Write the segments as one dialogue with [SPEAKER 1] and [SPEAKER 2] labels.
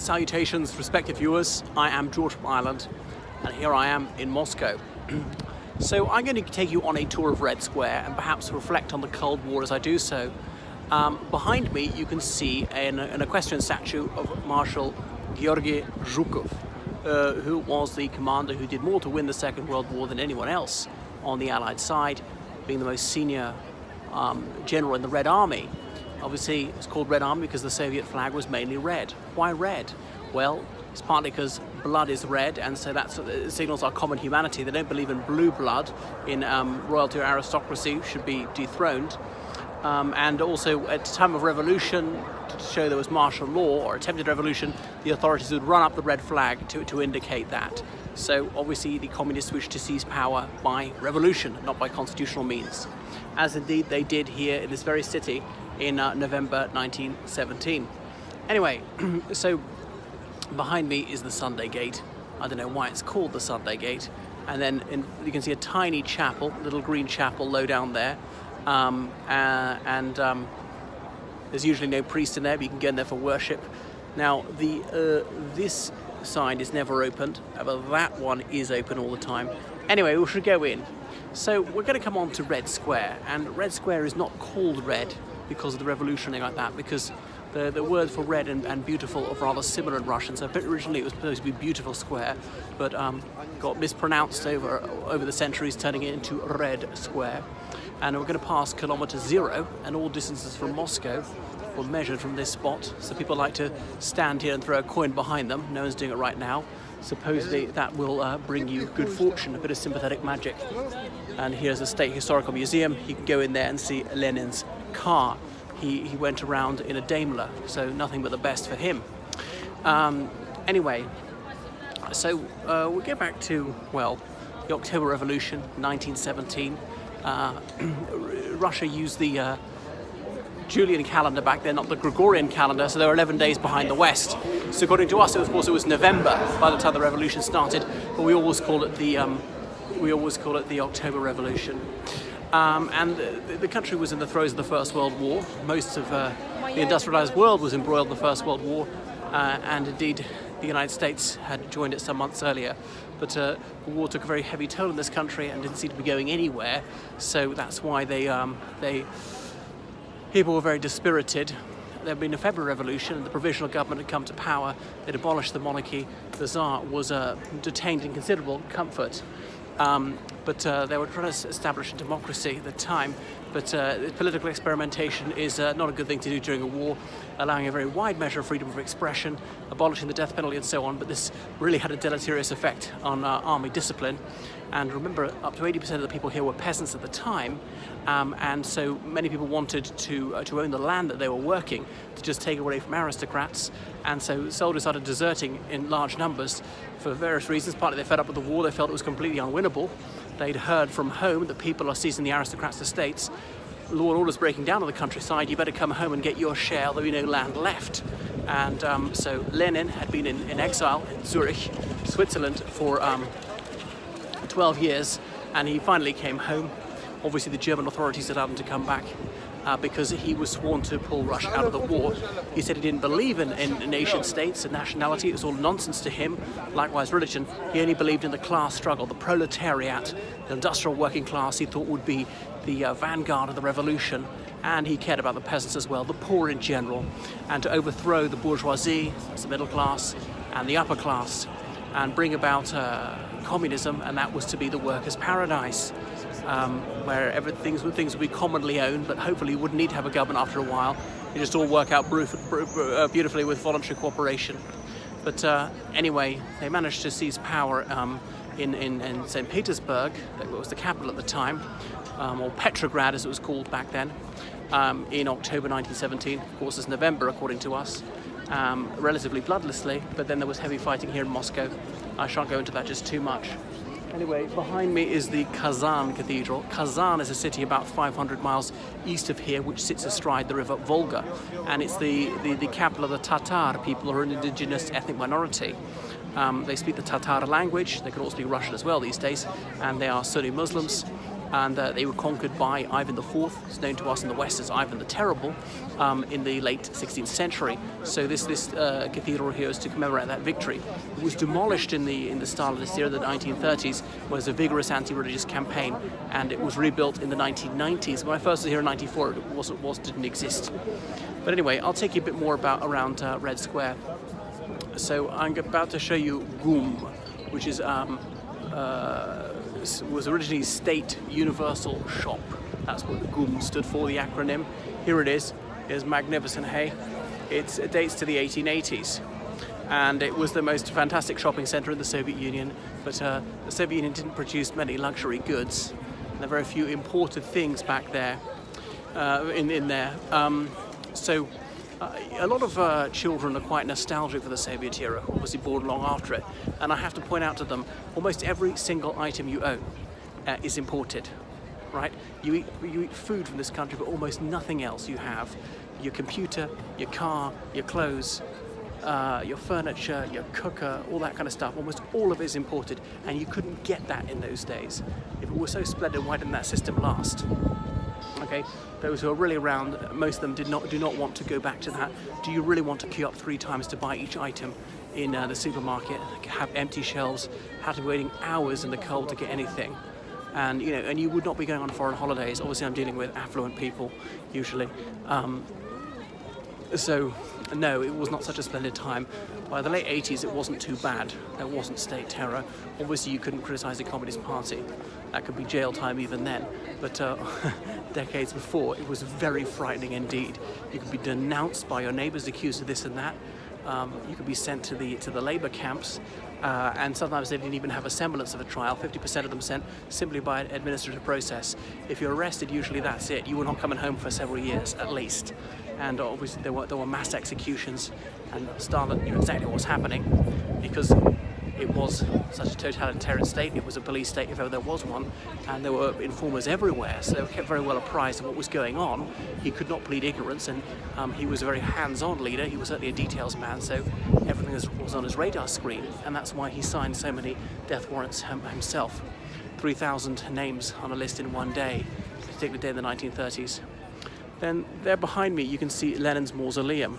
[SPEAKER 1] Salutations, respected viewers. I am George from Ireland, and here I am in Moscow. So I'm going to take you on a tour of Red Square and perhaps reflect on the Cold War as I do so. Behind me you can see an equestrian statue of Marshal Georgy Zhukov, who was the commander who did more to win the Second World War than anyone else on the Allied side, being the most senior general in the Red Army. Obviously, it's called Red Army because the Soviet flag was mainly red. Why red? Well, it's partly because blood is red, and so that signals our common humanity. They don't believe in blue blood, in royalty or aristocracy should be dethroned. And also, at the time of revolution, to show there was martial law or attempted revolution, the authorities would run up the red flag to indicate that. So obviously the communists wished to seize power by revolution, not by constitutional means, as indeed they did here in this very city in November 1917. Anyway, so behind me is the Sunday Gate. I don't know why it's called the Sunday Gate. And then you can see a tiny chapel, little green chapel low down there. There's usually no priest in there, but you can go in there for worship. Now, this side is never opened, but that one is open all the time. Anyway, we should go in. So we're going to come on to Red Square, and Red Square is not called red because of the revolution like that, because the word for red and beautiful are rather similar in Russian. So originally it was supposed to be Beautiful Square, but got mispronounced over the centuries, turning it into Red Square. And we're going to pass kilometer 0, and all distances from Moscow were measured from this spot. So people like to stand here and throw a coin behind them. No one's doing it right now. Supposedly that will bring you good fortune, a bit of sympathetic magic. And here's the State Historical Museum. You can go in there and see Lenin's car. He went around in a Daimler, so nothing but the best for him. Anyway, so we'll get back to, well, the October Revolution, 1917. Russia used the Julian calendar back then, not the Gregorian calendar, so they were 11 days behind the West. So according to us, it was November by the time the revolution started, but we always call it the October Revolution. And the country was in the throes of the First World War. Most of the industrialized world was embroiled in the First World War, and indeed the United States had joined it some months earlier. But the war took a very heavy toll in this country and didn't seem to be going anywhere. So that's why people were very dispirited. There had been a February Revolution, and the provisional government had come to power. They'd abolished the monarchy. The Tsar was detained in considerable comfort. But they were trying to establish a democracy at the time. But political experimentation is not a good thing to do during a war, allowing a very wide measure of freedom of expression, abolishing the death penalty and so on. But this really had a deleterious effect on army discipline. And remember, up to 80% of the people here were peasants at the time, and so many people wanted to own the land that they were working, to just take away from aristocrats. And so soldiers started deserting in large numbers for various reasons. Partly they fed up with the war, they felt it was completely unwinnable. They'd heard from home that people are seizing the aristocrats' estates. Law and order's breaking down on the countryside, you better come home and get your share, although you no land left. And so Lenin had been in exile in Zurich, Switzerland for 12 years, and he finally came home. Obviously the German authorities allowed him to come back because he was sworn to pull Russia out of the war. He said he didn't believe in nation states and nationality. It was all nonsense to him. Likewise religion. He only believed in the class struggle, the proletariat, the industrial working class he thought would be the vanguard of the revolution, and he cared about the peasants as well, the poor in general, and to overthrow the bourgeoisie, that's the middle class, and the upper class, and bring about communism, and that was to be the workers' paradise, where things would be commonly owned, but hopefully you wouldn't need to have a government after a while. You just all work out beautifully with voluntary cooperation. But anyway, they managed to seize power in St. Petersburg, that was the capital at the time, or Petrograd as it was called back then, in October 1917. Of course, it's November according to us. Relatively bloodlessly, but then there was heavy fighting here in Moscow. I shan't go into that just too much. Anyway, behind me is the Kazan Cathedral. Kazan is a city about 500 miles east of here, which sits astride the river Volga, and it's the capital of the Tatar people, who are an indigenous ethnic minority. They speak the Tatar language. They can all speak Russian as well these days, and they are Sunni Muslims. and they were conquered by Ivan IV, who's known to us in the West as Ivan the Terrible, in the late 16th century. So this cathedral here is to commemorate that victory. It was demolished in the style of this era, the 1930s, was a vigorous anti-religious campaign, and it was rebuilt in the 1990s. When I first was here in '94, it didn't exist. But anyway, I'll take you a bit more around Red Square. So I'm about to show you GUM, which is was originally State Universal Shop. That's what the GUM stood for, the acronym. Here it is. It's magnificent, hey? It dates to the 1880s. And it was the most fantastic shopping center in the Soviet Union, but the Soviet Union didn't produce many luxury goods. And there were very few imported things back there, in there. So a lot of children are quite nostalgic for the Soviet era, obviously born long after it. And I have to point out to them, almost every single item you own is imported, right? You eat food from this country, but almost nothing else you have. Your computer, your car, your clothes, your furniture, your cooker, all that kind of stuff, almost all of it is imported, and you couldn't get that in those days. If it was so splendid, why didn't that system last? Okay, those who are really around, most of them do not want to go back to that. Do you really want to queue up 3 times to buy each item in the supermarket, have empty shelves, have to be waiting hours in the cold to get anything? And you would not be going on foreign holidays. Obviously, I'm dealing with affluent people usually. So no, it was not such a splendid time. By the late 80s, it wasn't too bad. There wasn't state terror. Obviously, you couldn't criticize the Communist Party. That could be jail time even then. But decades before, it was very frightening indeed. You could be denounced by your neighbors, accused of this and that. You could be sent to the labor camps, and sometimes they didn't even have a semblance of a trial. 50% of them sent simply by an administrative process. If you're arrested, usually that's it. You were not coming home for several years at least. And obviously there were mass executions, and Stalin knew exactly what was happening because it was such a totalitarian state. It was a police state if ever there was one, and there were informers everywhere, so they were kept very well apprised of what was going on. He could not plead ignorance, and he was a very hands-on leader. He was certainly a details man, so everything was on his radar screen, and that's why he signed so many death warrants himself. 3,000 names on a list in one day, particularly day in the 1930s. Then there behind me you can see Lenin's mausoleum.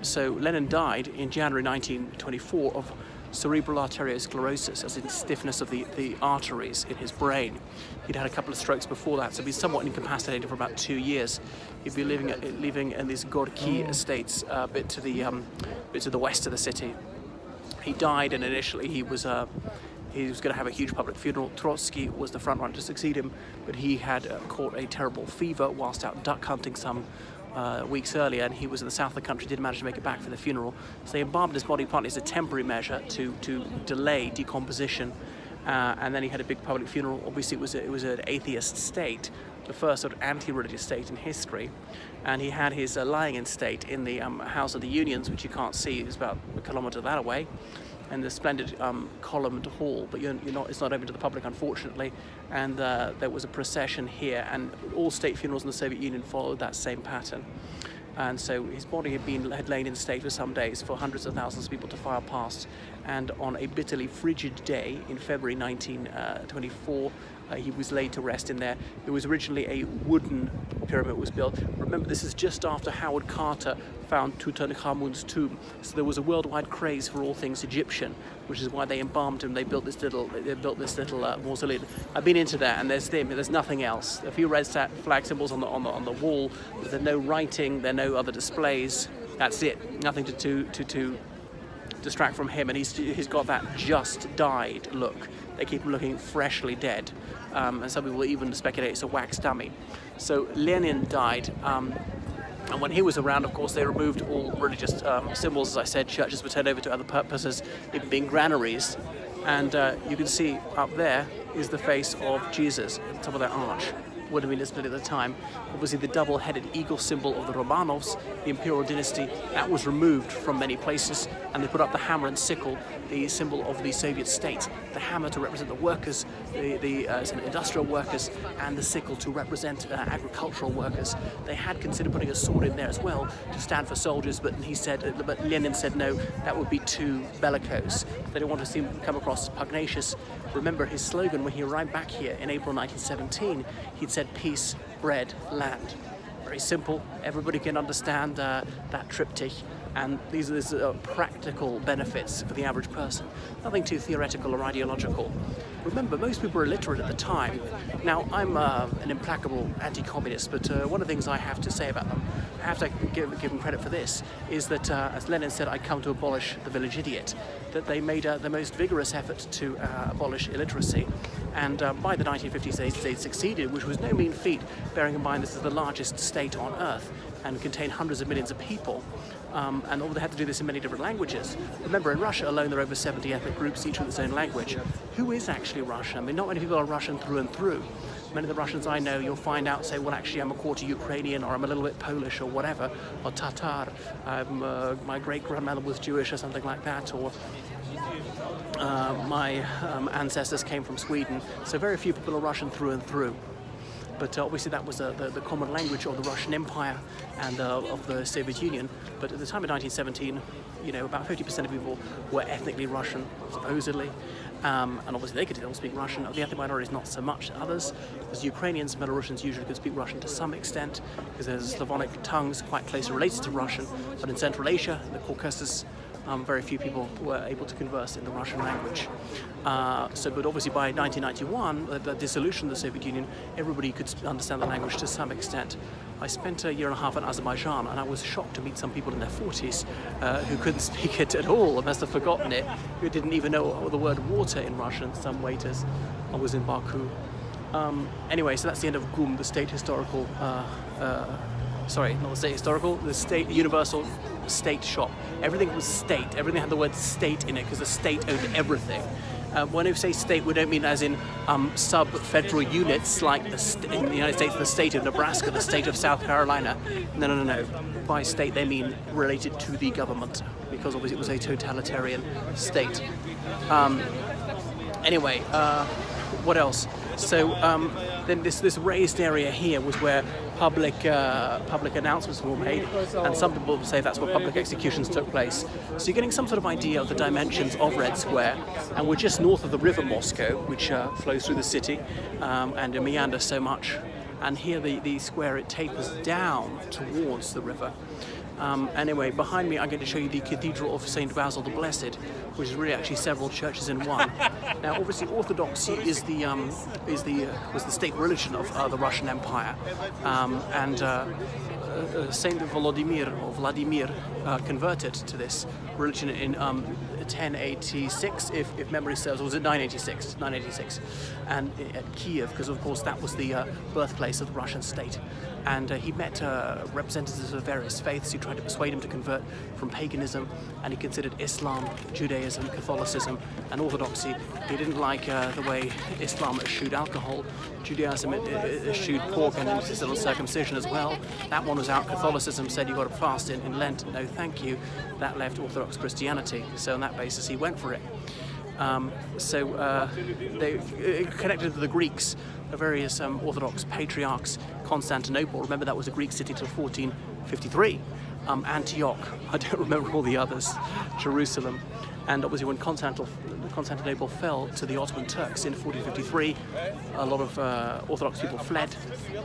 [SPEAKER 1] So Lenin died in January 1924 of cerebral arteriosclerosis, as in stiffness of the arteries in his brain. He'd had a couple of strokes before that, so he'd been somewhat incapacitated for about 2 years. He'd been living in these Gorky estates, a bit to the west of the city. He died, and initially he was going to have a huge public funeral. Trotsky was the front runner to succeed him, but he had caught a terrible fever whilst out duck hunting some weeks earlier, and he was in the south of the country, didn't manage to make it back for the funeral. So they embalmed his body partly as a temporary measure to delay decomposition, and then he had a big public funeral. Obviously it was an atheist state, the first sort of anti-religious state in history, and he had his lying-in state in the House of the Unions, which you can't see. It's about a kilometre that away, and the splendid columned hall, but it's not open to the public, unfortunately. And there was a procession here, and all state funerals in the Soviet Union followed that same pattern. And so his body had lain in state for some days for hundreds of thousands of people to file past. And on a bitterly frigid day in February 1924, he was laid to rest in there. It was originally a wooden pyramid was built. Remember, this is just after Howard Carter found Tutankhamun's tomb. So there was a worldwide craze for all things Egyptian, which is why they embalmed him. They built this little mausoleum. I've been into that, and there's nothing else. A few red flag symbols on the wall, but there's no writing, there are no other displays. That's it. Nothing to distract from him, and he's got that just died look. They keep him looking freshly dead, and some people even speculate it's a wax dummy. So Lenin died, and when he was around, of course, they removed all religious symbols. As I said, churches were turned over to other purposes, even being granaries. And you can see up there is the face of Jesus at the top of that arch. Would have been displayed at the time. Obviously, the double-headed eagle symbol of the Romanovs, the imperial dynasty, that was removed from many places, and they put up the hammer and sickle, the symbol of the Soviet state. The hammer to represent the workers, the industrial workers, and the sickle to represent agricultural workers. They had considered putting a sword in there as well to stand for soldiers, but Lenin said no, that would be too bellicose. They didn't want to come across as pugnacious. Remember his slogan when he arrived back here in April 1917, he'd said peace, bread, land. Very simple, everybody can understand that triptych, and these are practical benefits for the average person. Nothing too theoretical or ideological. Remember, most people were illiterate at the time. Now, I'm an implacable anti-communist, but one of the things I have to say about them, I have to give them credit for this, is that, as Lenin said, I'd come to abolish the village idiot, that they made the most vigorous effort to abolish illiteracy. And by the 1950s, they succeeded, which was no mean feat, bearing in mind this is the largest state on earth and contained hundreds of millions of people. And they had to do this in many different languages. Remember, in Russia alone, there are over 70 ethnic groups, each with its own language. Who is actually Russian? I mean, not many people are Russian through and through. Many of the Russians I know, you'll find out, say, well, actually, I'm a quarter Ukrainian, or I'm a little bit Polish, or whatever, or Tatar. My great-grandmother was Jewish, or something like that, or my ancestors came from Sweden. So very few people are Russian through and through. But obviously that was the common language of the Russian Empire and of the Soviet Union. But at the time of 1917, you know, about 50% of people were ethnically Russian, supposedly. And obviously they could still speak Russian. The ethnic minorities not so much. Others, as Ukrainians, Belarusians usually could speak Russian to some extent, because there's Slavonic tongues quite closely related to Russian. But in Central Asia, the Caucasus, very few people were able to converse in the Russian language. But obviously by 1991, the dissolution of the Soviet Union, everybody could understand the language to some extent. I spent a year and a half in Azerbaijan, and I was shocked to meet some people in their 40s who couldn't speak it at all, must have forgotten it, who didn't even know the word water in Russian, some waiters. I was in Baku. Anyway, so that's the end of GUM, the state historical, sorry, not the state historical, the state universal state shop. Everything was state. Everything had the word state in it because the state owned everything. When we say state, we don't mean as in sub-federal units like in the United States, the state of Nebraska, the state of South Carolina. No. By state, they mean related to the government, because obviously it was a totalitarian state. Anyway, what else? So then this raised area here was where public announcements were made, and some people say that's where public executions took place. So you're getting some sort of idea of the dimensions of Red Square, and we're just north of the river Moscow, which flows through the city and meanders so much. And here the square, it tapers down towards the river. Anyway, behind me I'm going to show you the Cathedral of St. Basil the Blessed, which is really actually several churches in one. Now, obviously, Orthodoxy was the state religion of the Russian Empire, and Saint Vladimir converted to this religion in 1086, if memory serves, or was it 986? 986, and at Kiev, because of course that was the birthplace of the Russian state. And he met representatives of various faiths who tried to persuade him to convert from paganism, and he considered Islam, Judaism, Catholicism, and Orthodoxy. He didn't like the way Islam eschewed alcohol. Judaism eschewed pork and insisted on circumcision as well. That one was out. Catholicism said you've got to fast in Lent. No, thank you. That left Orthodox Christianity. So on that basis, he went for it. They connected to the Greeks, the various Orthodox patriarchs. Constantinople, remember that was a Greek city till 1453. Antioch, I don't remember all the others. Jerusalem, and obviously when Constantinople fell to the Ottoman Turks in 1453, a lot of Orthodox people fled,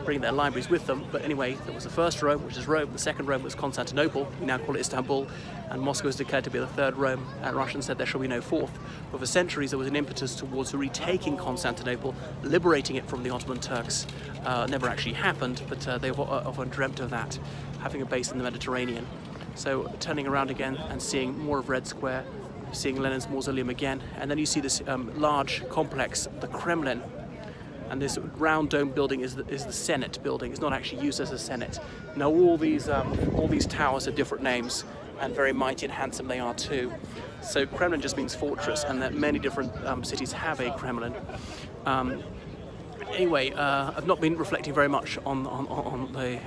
[SPEAKER 1] bringing their libraries with them. But anyway, there was the first Rome, which is Rome. The second Rome was Constantinople. We now call it Istanbul, and Moscow is declared to be the third Rome. And Russians said there shall be no fourth. But for centuries, there was an impetus towards retaking Constantinople, liberating it from the Ottoman Turks. Never actually happened, but they've often dreamt of that, having a base in the Mediterranean. So turning around again and seeing more of Red Square, seeing Lenin's mausoleum again, and then you see this large complex, the Kremlin, and this round dome building is the Senate building. It's not actually used as a Senate. Now all these towers are different names, and very mighty and handsome they are too. So Kremlin just means fortress, and that many different cities have a Kremlin. Anyway, I've not been reflecting very much on the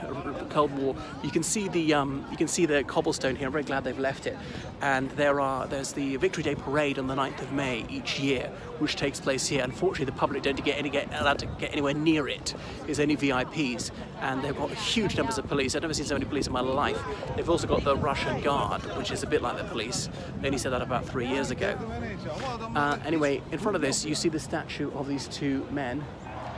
[SPEAKER 1] Cold War. You can see the cobblestone here. I'm very glad they've left it. And there's the Victory Day Parade on the 9th of May each year, which takes place here. Unfortunately, the public don't get allowed to get anywhere near it. It's only VIPs, and they've got huge numbers of police. I've never seen so many police in my life. They've also got the Russian Guard, which is a bit like the police. They only said that about 3 years ago. Anyway, in front of this, you see the statue of these two men,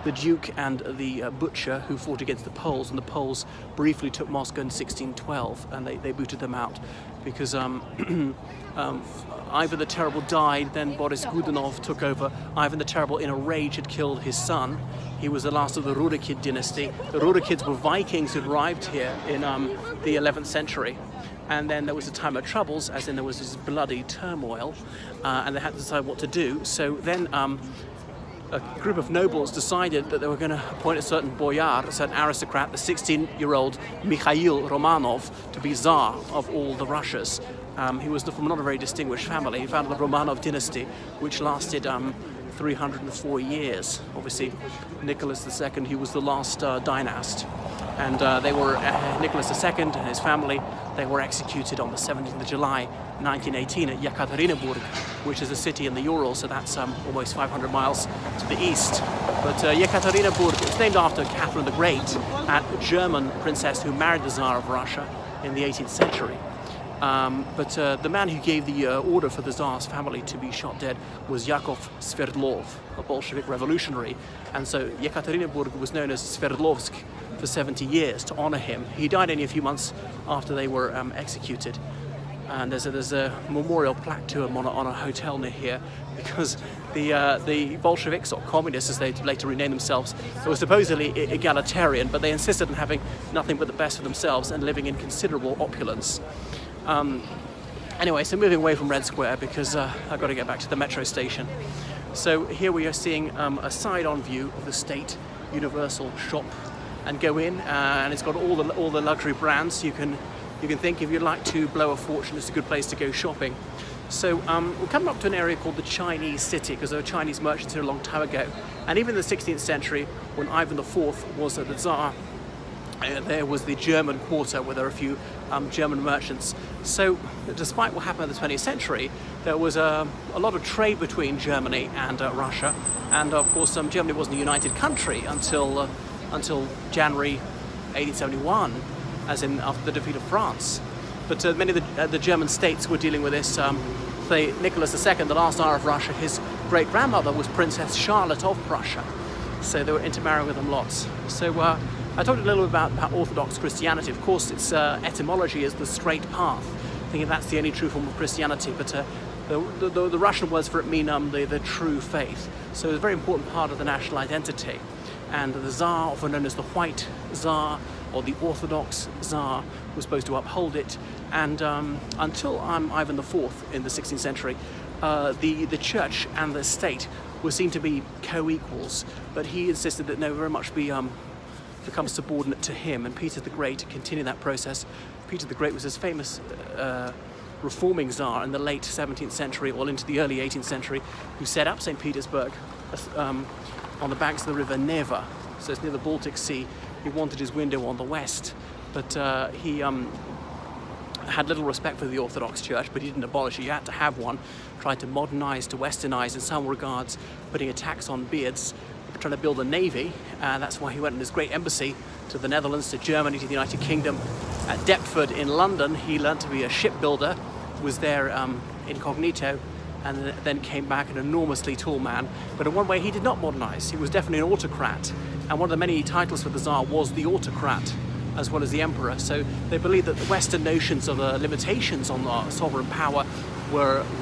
[SPEAKER 1] the Duke and the Butcher, who fought against the Poles, and the Poles briefly took Moscow in 1612, and they booted them out because Ivan the Terrible died. Then Boris Godunov took over. Ivan the Terrible, in a rage, had killed his son. He was the last of the Rurikid dynasty. The Rurikids were Vikings who arrived here in the 11th century. And then there was a time of troubles, as in there was this bloody turmoil, and they had to decide what to do. So then a group of nobles decided that they were going to appoint a certain boyar, a certain aristocrat, the 16-year-old Mikhail Romanov, to be Tsar of all the Russias. He was from not a very distinguished family. He founded the Romanov dynasty, which lasted 304 years. Obviously, Nicholas II, he was the last dynast. And they were, Nicholas II and his family, they were executed on the 17th of July, 1918 at Yekaterinburg, which is a city in the Urals, so that's almost 500 miles to the east. But Yekaterinburg was named after Catherine the Great, a German princess who married the Tsar of Russia in the 18th century. But the man who gave the order for the Tsar's family to be shot dead was Yakov Sverdlov, a Bolshevik revolutionary. And so Yekaterinburg was known as Sverdlovsk for 70 years to honor him. He died only a few months after they were executed. And there's a memorial plaque to him on a hotel near here, because the Bolsheviks, or communists as they later renamed themselves, were supposedly egalitarian, but they insisted on having nothing but the best for themselves and living in considerable opulence. Anyway, so moving away from Red Square, because I've got to get back to the metro station. So here we are seeing a side-on view of the State Universal shop, and go in, and it's got all the luxury brands you can think. If you'd like to blow a fortune, it's a good place to go shopping. So we're coming up to an area called the Chinese City, because there were Chinese merchants here a long time ago. And even in the 16th century, when Ivan IV was the Tsar, there was the German quarter where there were a few German merchants. So despite what happened in the 20th century, there was a lot of trade between Germany and Russia. And of course, Germany wasn't a united country until January 1871, as in after the defeat of France. But many of the German states were dealing with this. Nicholas II, the last Tsar of Russia, his great-grandmother was Princess Charlotte of Prussia. So they were intermarrying with them lots. So I talked a little bit about Orthodox Christianity. Of course, its etymology is the straight path, thinking that's the only true form of Christianity. But the Russian words for it mean the true faith. So it's a very important part of the national identity. And the Tsar, often known as the White Tsar or the Orthodox Tsar, was supposed to uphold it. And until Ivan IV in the 16th century, the church and the state were seen to be co-equals. But he insisted that no, very much become subordinate to him. And Peter the Great continued that process. Peter the Great was this famous reforming Tsar in the late 17th century or into the early 18th century, who set up St. Petersburg on the banks of the river Neva, so it's near the Baltic Sea. He wanted his window on the west, but he had little respect for the Orthodox Church, but he didn't abolish it. You had to have one. Tried to modernize, to westernize in some regards, putting a tax on beards, trying to build a navy. That's why he went on his great embassy to the Netherlands, to Germany, to the United Kingdom. At Deptford in London, he learned to be a shipbuilder, was there incognito, and then came back an enormously tall man. But in one way, he did not modernize. He was definitely an autocrat. And one of the many titles for the Tsar was the autocrat, as well as the emperor. So they believed that the Western notions of limitations on sovereign power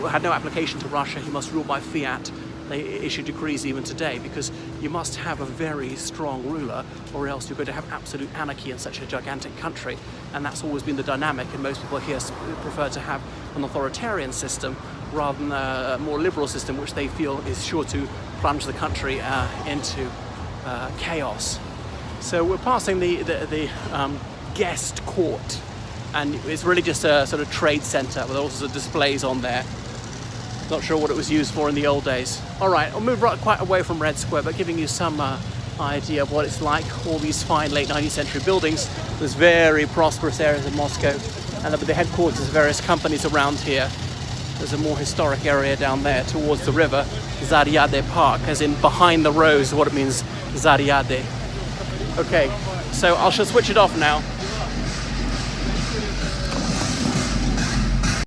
[SPEAKER 1] had no application to Russia. He must rule by fiat. They issue decrees even today, because you must have a very strong ruler, or else you're going to have absolute anarchy in such a gigantic country. And that's always been the dynamic, and most people here prefer to have an authoritarian system rather than a more liberal system, which they feel is sure to plunge the country into chaos. So we're passing the guest court, and it's really just a sort of trade centre with all sorts of displays on there. Not sure what it was used for in the old days. All right, I'll move quite away from Red Square, but giving you some idea of what it's like. All these fine late 19th century buildings. There's very prosperous areas of Moscow, and there'll be the headquarters of various companies around here. There's a more historic area down there towards the river, Zaryade Park, as in behind the rose, what it means, Zaryade. Okay, so I shall switch it off now.